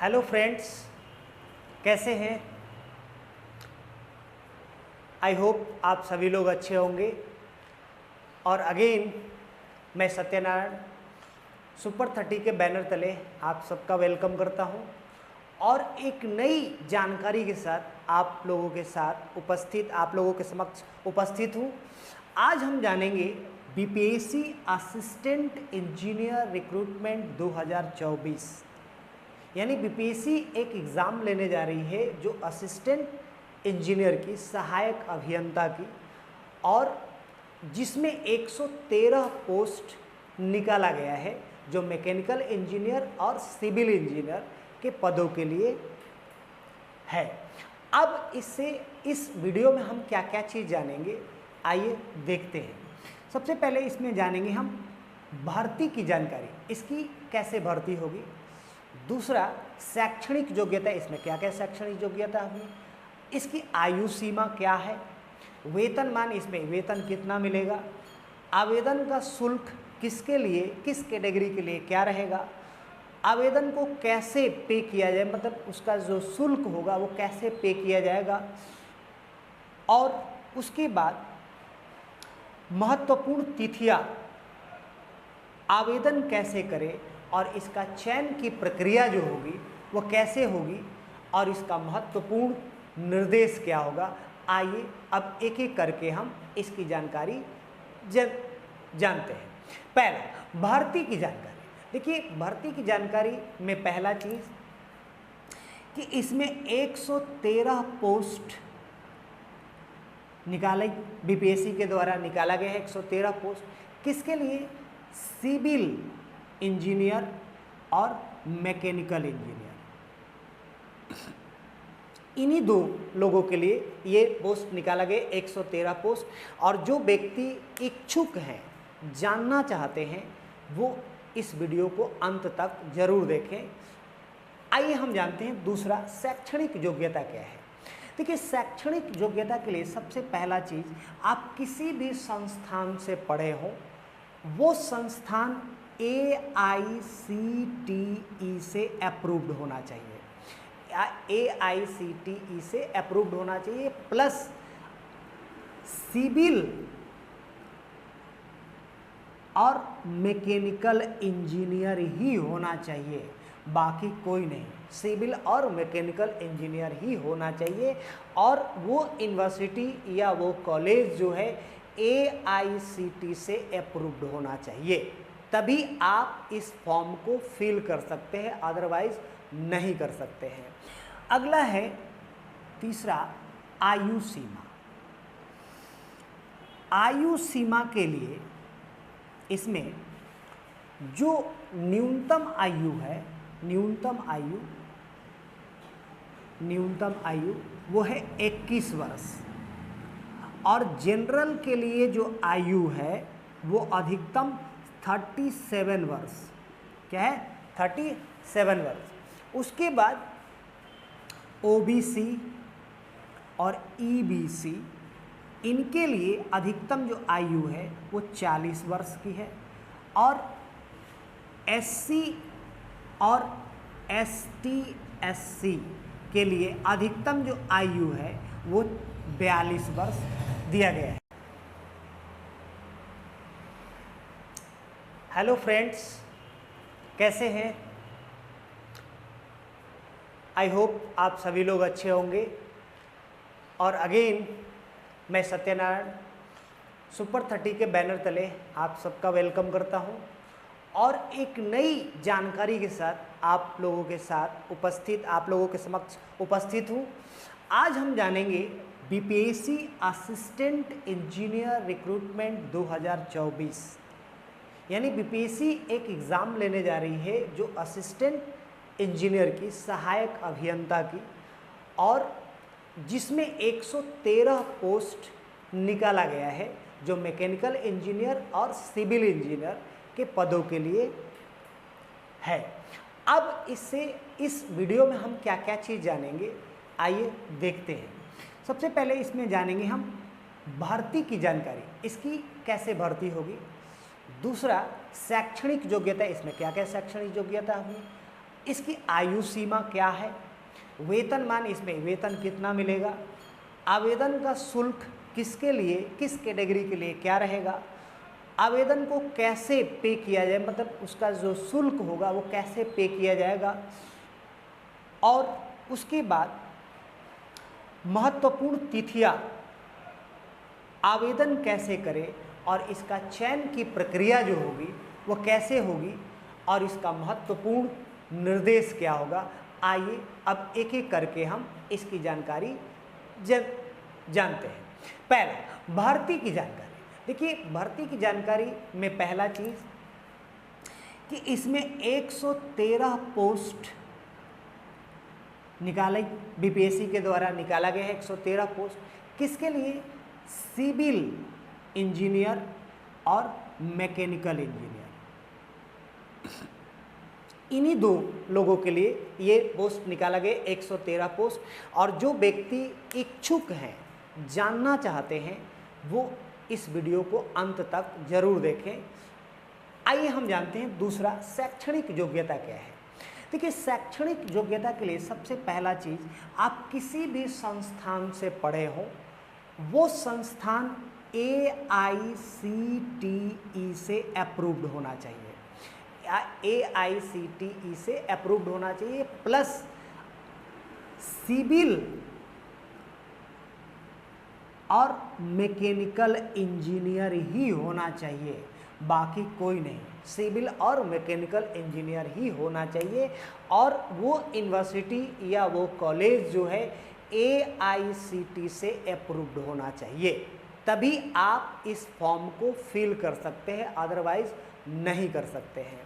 Hello friends, कैसे हैं। I hope आप सभी लोग अच्छे होंगे। और अगेन मैं सत्यनारायण सुपर 30 के बैनर तले आप सबका वेलकम करता हूं और एक नई जानकारी के साथ आप लोगों के समक्ष उपस्थित हूं। आज हम जानेंगे बीपीएससी असिस्टेंट इंजीनियर रिक्रूटमेंट 2024, यानी बीपीएससी एक एग्ज़ाम लेने जा रही है जो असिस्टेंट इंजीनियर की, सहायक अभियंता की, और जिसमें 113 पोस्ट निकाला गया है जो मैकेनिकल इंजीनियर और सिविल इंजीनियर के पदों के लिए है। अब इस वीडियो में हम क्या क्या चीज़ जानेंगे, आइए देखते हैं। सबसे पहले इसमें जानेंगे हम भर्ती की जानकारी, इसकी कैसे भर्ती होगी। दूसरा, शैक्षणिक योग्यता, इसमें क्या क्या शैक्षणिक योग्यता होगी, इसकी आयु सीमा क्या है, वेतनमान, इसमें वेतन कितना मिलेगा, आवेदन का शुल्क किसके लिए, किस कैटेगरी के लिए क्या रहेगा, आवेदन को कैसे पे किया जाए, मतलब उसका जो शुल्क होगा वो कैसे पे किया जाएगा, और उसके बाद महत्वपूर्ण तिथियां, आवेदन कैसे करें और इसका चयन की प्रक्रिया जो होगी वो कैसे होगी, और इसका महत्वपूर्ण निर्देश क्या होगा। आइए अब एक एक करके हम इसकी जानकारी जानते हैं। पहला, भर्ती की जानकारी। देखिए, भर्ती की जानकारी में पहला चीज़ कि इसमें 113 पोस्ट बीपीएससी के द्वारा निकाला गया है। 113 पोस्ट किसके लिए, सिविल इंजीनियर और मैकेनिकल इंजीनियर, इन्हीं दो लोगों के लिए ये पोस्ट निकाला गया, 113 पोस्ट। और जो व्यक्ति इच्छुक हैं, जानना चाहते हैं, वो इस वीडियो को अंत तक जरूर देखें। आइए हम जानते हैं दूसरा, शैक्षणिक योग्यता क्या है। देखिए, शैक्षणिक योग्यता के लिए सबसे पहला चीज़, आप किसी भी संस्थान से पढ़े हो, वो संस्थान AICTE से अप्रूव्ड होना चाहिए, AICTE से अप्रूव्ड होना चाहिए, प्लस सिविल और मैकेनिकल इंजीनियर ही होना चाहिए, बाकी कोई नहीं। सिविल और मैकेनिकल इंजीनियर ही होना चाहिए, और वो यूनिवर्सिटी या वो कॉलेज जो है AICTE से अप्रूव्ड होना चाहिए, तभी आप इस फॉर्म को फिल कर सकते हैं, अदरवाइज नहीं कर सकते हैं। अगला है तीसरा, आयु सीमा। आयु सीमा के लिए इसमें जो न्यूनतम आयु है, न्यूनतम आयु वो है 21 वर्ष, और जनरल के लिए जो आयु है वो अधिकतम 37 वर्ष। क्या है, 37 वर्ष। उसके बाद OBC और EBC, इनके लिए अधिकतम जो आयु है वो 40 वर्ष की है, और SC और ST/SC के लिए अधिकतम जो आयु है वो 42 वर्ष दिया गया है। हेलो फ्रेंड्स, कैसे हैं। आई होप आप सभी लोग अच्छे होंगे। और अगेन मैं सत्यनारायण सुपर 30 के बैनर तले आप सबका वेलकम करता हूं और एक नई जानकारी के साथ आप लोगों के समक्ष उपस्थित हूं। आज हम जानेंगे बीपीएससी असिस्टेंट इंजीनियर रिक्रूटमेंट 2024, यानी बीपीएससी एक एग्ज़ाम लेने जा रही है जो असिस्टेंट इंजीनियर की, सहायक अभियंता की, और जिसमें 113 पोस्ट निकाला गया है जो मैकेनिकल इंजीनियर और सिविल इंजीनियर के पदों के लिए है। अब इस वीडियो में हम क्या क्या चीज़ जानेंगे, आइए देखते हैं। सबसे पहले इसमें जानेंगे हम भर्ती की जानकारी, इसकी कैसे भर्ती होगी। दूसरा, शैक्षणिक योग्यता, इसमें क्या क्या शैक्षणिक योग्यता होगी, इसकी आयु सीमा क्या है, वेतनमान इसमें वेतन कितना मिलेगा, आवेदन का शुल्क किसके लिए, किस कैटेगरी के लिए क्या रहेगा, आवेदन को कैसे पे किया जाए, मतलब उसका जो शुल्क होगा वो कैसे पे किया जाएगा, और उसके बाद महत्वपूर्ण तिथियां, आवेदन कैसे करें और इसका चयन की प्रक्रिया जो होगी वो कैसे होगी और इसका महत्वपूर्ण निर्देश क्या होगा। आइए अब एक एक करके हम इसकी जानकारी जानते हैं। पहला, भर्ती की जानकारी। देखिए, भर्ती की जानकारी में पहला चीज कि इसमें 113 पोस्ट निकाले, बीपीएससी के द्वारा निकाला गया है। 113 पोस्ट किसके लिए, सिविल इंजीनियर और मैकेनिकल इंजीनियर, इन्हीं दो लोगों के लिए ये पोस्ट निकाला गया, 113 पोस्ट। और जो व्यक्ति इच्छुक हैं, जानना चाहते हैं, वो इस वीडियो को अंत तक जरूर देखें। आइए हम जानते हैं दूसरा, शैक्षणिक योग्यता क्या है। देखिए, शैक्षणिक योग्यता के लिए सबसे पहला चीज, आप किसी भी संस्थान से पढ़े हो, वो संस्थान AICTE से अप्रूव्ड होना चाहिए, AICTE से अप्रूव्ड होना चाहिए, प्लस सिविल और मैकेनिकल इंजीनियर ही होना चाहिए, बाकी कोई नहीं। सिविल और मैकेनिकल इंजीनियर ही होना चाहिए, और वो यूनिवर्सिटी या वो कॉलेज जो है AICTE से अप्रूव्ड होना चाहिए, तभी आप इस फॉर्म को फिल कर सकते हैं, अदरवाइज नहीं कर सकते हैं।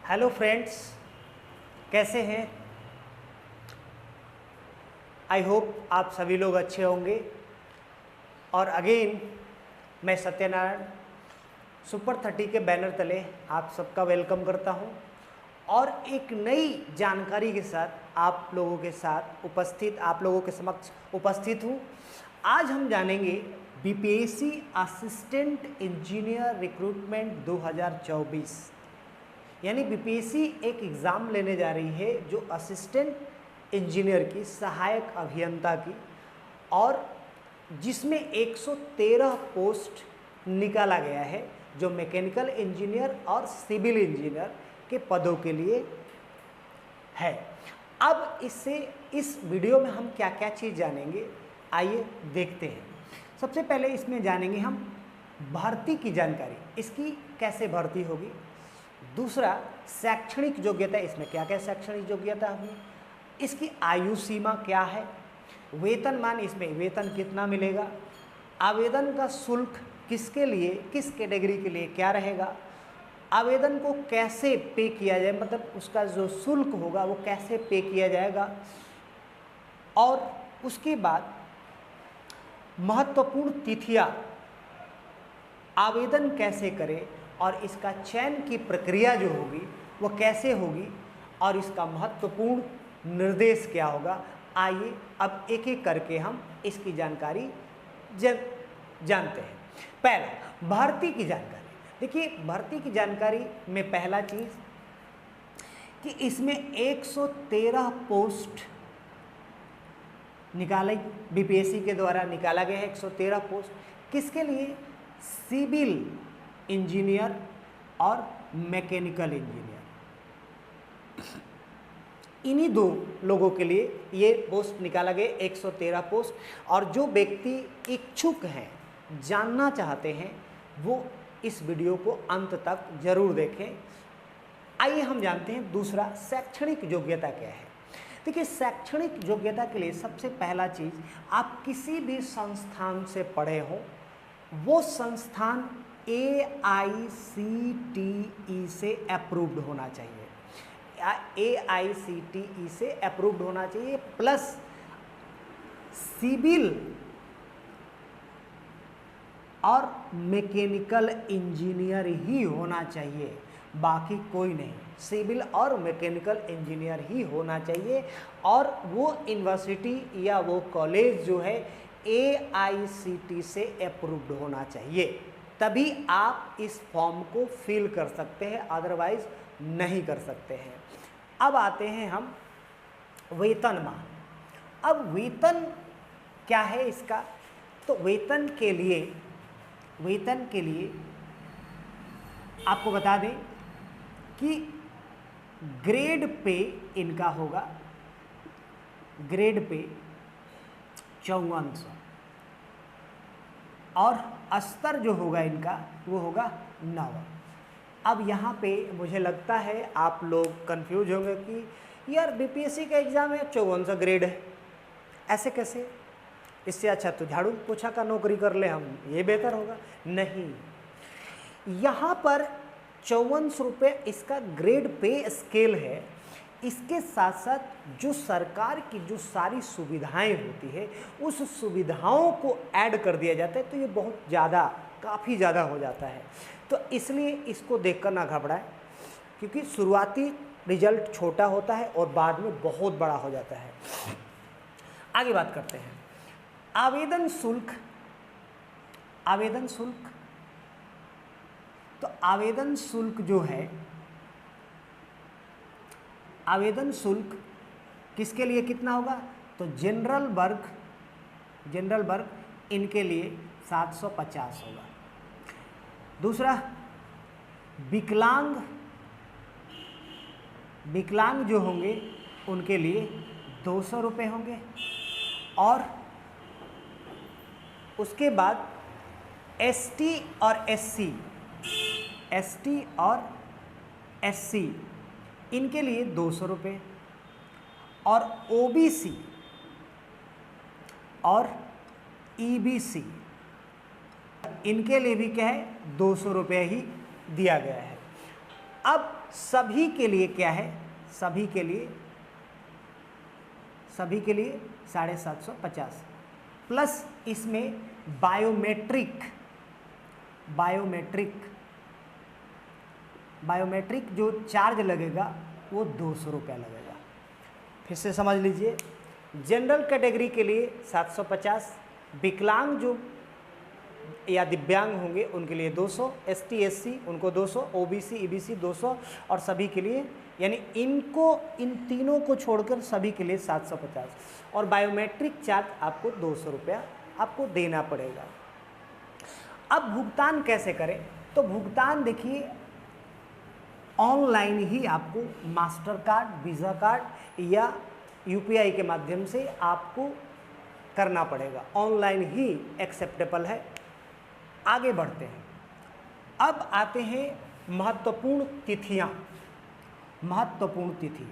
हेलो फ्रेंड्स, कैसे हैं? आई होप आप सभी लोग अच्छे होंगे। और अगेन मैं सत्यनारायण सुपर 30 के बैनर तले आप सबका वेलकम करता हूं, और एक नई जानकारी के साथ आप लोगों के समक्ष उपस्थित हूं। आज हम जानेंगे बीपीएससी असिस्टेंट इंजीनियर रिक्रूटमेंट 2024, यानी बीपीएससी एक एग्ज़ाम लेने जा रही है जो असिस्टेंट इंजीनियर की, सहायक अभियंता की, और जिसमें 113 पोस्ट निकाला गया है जो मैकेनिकल इंजीनियर और सिविल इंजीनियर के पदों के लिए है। अब इस वीडियो में हम क्या क्या चीज़ जानेंगे, आइए देखते हैं। सबसे पहले इसमें जानेंगे हम भर्ती की जानकारी, इसकी कैसे भर्ती होगी। दूसरा, शैक्षणिक योग्यता, इसमें क्या क्या शैक्षणिक योग्यता होगी, इसकी आयु सीमा क्या है, वेतनमान इसमें वेतन कितना मिलेगा, आवेदन का शुल्क किसके लिए, किस कैटेगरी के लिए क्या रहेगा, आवेदन को कैसे पे किया जाए, मतलब उसका जो शुल्क होगा वो कैसे पे किया जाएगा, और उसके बाद महत्वपूर्ण तिथियां, आवेदन कैसे करें और इसका चयन की प्रक्रिया जो होगी वो कैसे होगी, और इसका महत्वपूर्ण निर्देश क्या होगा। आइए अब एक एक करके हम इसकी जानकारी जानते हैं। पहला, भर्ती की जानकारी। देखिए, भर्ती की जानकारी में पहला चीज कि इसमें 113 पोस्ट निकाले, बीपीएससी के द्वारा निकाला गया है। 113 पोस्ट किसके लिए, सिविल इंजीनियर और मैकेनिकल इंजीनियर, इन्हीं दो लोगों के लिए ये पोस्ट निकाला गया, 113 पोस्ट। और जो व्यक्ति इच्छुक हैं, जानना चाहते हैं, वो इस वीडियो को अंत तक जरूर देखें। आइए हम जानते हैं दूसरा, शैक्षणिक योग्यता क्या है। देखिए, शैक्षणिक योग्यता के लिए सबसे पहला चीज, आप किसी भी संस्थान से पढ़े हो, वो संस्थान AICTE से अप्रूव्ड होना चाहिए, AICTE से अप्रूव्ड होना चाहिए, प्लस सिविल और मैकेनिकल इंजीनियर ही होना चाहिए, बाकी कोई नहीं। सिविल और मैकेनिकल इंजीनियर ही होना चाहिए, और वो यूनिवर्सिटी या वो कॉलेज जो है AICTE से अप्रूव्ड होना चाहिए, तभी आप इस फॉर्म को फिल कर सकते हैं, अदरवाइज नहीं कर सकते हैं। अब आते हैं हम वेतनमान। अब वेतन क्या है इसका, तो वेतन के लिए आपको बता दें कि ग्रेड पे इनका होगा, ग्रेड पे 5400 और स्तर जो होगा इनका वो होगा 9। अब यहाँ पे मुझे लगता है आप लोग कंफ्यूज होंगे कि यार बीपीएससी का एग्ज़ाम है, 5400 ग्रेड है, ऐसे कैसे, इससे अच्छा तो झाड़ू पोछा का नौकरी कर ले हम, ये बेहतर होगा। नहीं, यहाँ पर 5400 रुपये इसका ग्रेड पे स्केल है। इसके साथ साथ जो सरकार की जो सारी सुविधाएं होती है उस सुविधाओं को ऐड कर दिया जाता है, तो ये बहुत ज़्यादा, काफ़ी ज़्यादा हो जाता है। तो इसलिए इसको देखकर ना घबराएं, क्योंकि शुरुआती रिजल्ट छोटा होता है और बाद में बहुत बड़ा हो जाता है। आगे बात करते हैं आवेदन शुल्क। आवेदन शुल्क, तो आवेदन शुल्क जो है, आवेदन शुल्क किसके लिए कितना होगा, तो जनरल वर्ग इनके लिए 750 होगा। दूसरा विकलांग जो होंगे उनके लिए 200 रुपये होंगे। और उसके बाद एसटी और एससी इनके लिए 200 रुपये, और ओबीसी और ईबीसी इनके लिए भी क्या है, 200 रुपये ही दिया गया है। अब सभी के लिए क्या है, सभी के लिए 750 प्लस इसमें बायोमेट्रिक जो चार्ज लगेगा वो 200 रुपया लगेगा। फिर से समझ लीजिए, जनरल कैटेगरी के लिए 750, विकलांग जो या दिव्यांग होंगे उनके लिए 200, एसटी एससी उनको 200, ओबीसी ईबीसी 200, और सभी के लिए, यानी इन तीनों को छोड़कर सभी के लिए 750, और बायोमेट्रिक चार्ज आपको 200 रुपया आपको देना पड़ेगा। अब भुगतान कैसे करें, तो भुगतान देखिए ऑनलाइन ही आपको मास्टर कार्ड, वीज़ा कार्ड या यूपीआई के माध्यम से आपको करना पड़ेगा, ऑनलाइन ही एक्सेप्टेबल है। आगे बढ़ते हैं, अब आते हैं महत्वपूर्ण तिथियां। महत्वपूर्ण तिथि,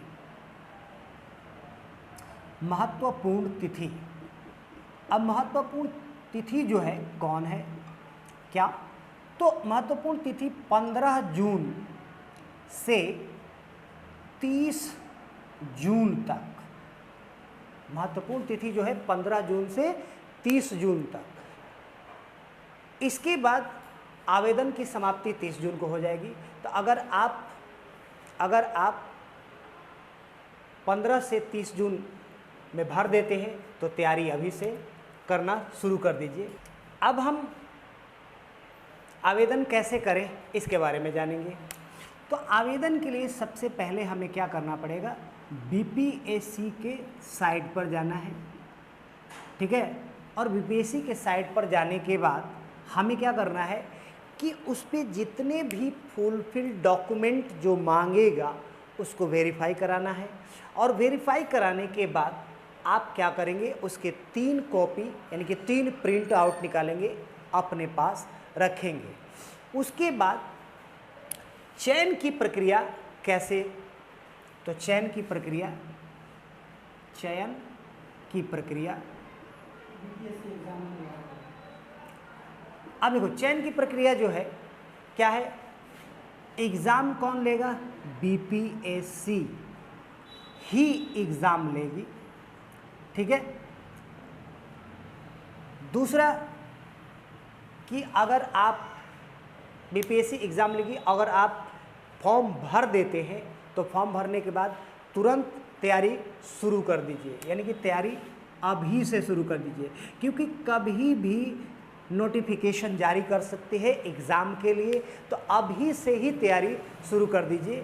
अब महत्वपूर्ण तिथि जो है कौन है क्या, तो महत्वपूर्ण तिथि 15 जून से 30 जून तक, महत्वपूर्ण तिथि जो है 15 जून से 30 जून तक। इसके बाद आवेदन की समाप्ति 30 जून को हो जाएगी। तो अगर आप 15 से 30 जून में भर देते हैं तो तैयारी अभी से करना शुरू कर दीजिए। अब हम आवेदन कैसे करें इसके बारे में जानेंगे। तो आवेदन के लिए सबसे पहले हमें क्या करना पड़ेगा, बीपीएससी के साइट पर जाना है, ठीक है। और बीपीएससी के साइट पर जाने के बाद हमें क्या करना है कि उस पर जितने भी फुलफिल डॉक्यूमेंट जो मांगेगा उसको वेरीफाई कराना है। और वेरीफाई कराने के बाद आप क्या करेंगे, उसके 3 कॉपी यानी कि 3 प्रिंट आउट निकालेंगे, अपने पास रखेंगे। उसके बाद चयन की प्रक्रिया कैसे, तो चयन की प्रक्रिया अब देखो, चयन की प्रक्रिया जो है क्या है, एग्ज़ाम कौन लेगा, बीपीएससी ही एग्ज़ाम लेगी, ठीक है। दूसरा कि अगर आप बीपीएससी एग्ज़ाम लेगी, अगर आप फॉर्म भर देते हैं तो फॉर्म भरने के बाद तुरंत तैयारी शुरू कर दीजिए, यानी कि तैयारी अभी से शुरू कर दीजिए, क्योंकि कभी भी नोटिफिकेशन जारी कर सकती है एग्ज़ाम के लिए, तो अभी से ही तैयारी शुरू कर दीजिए।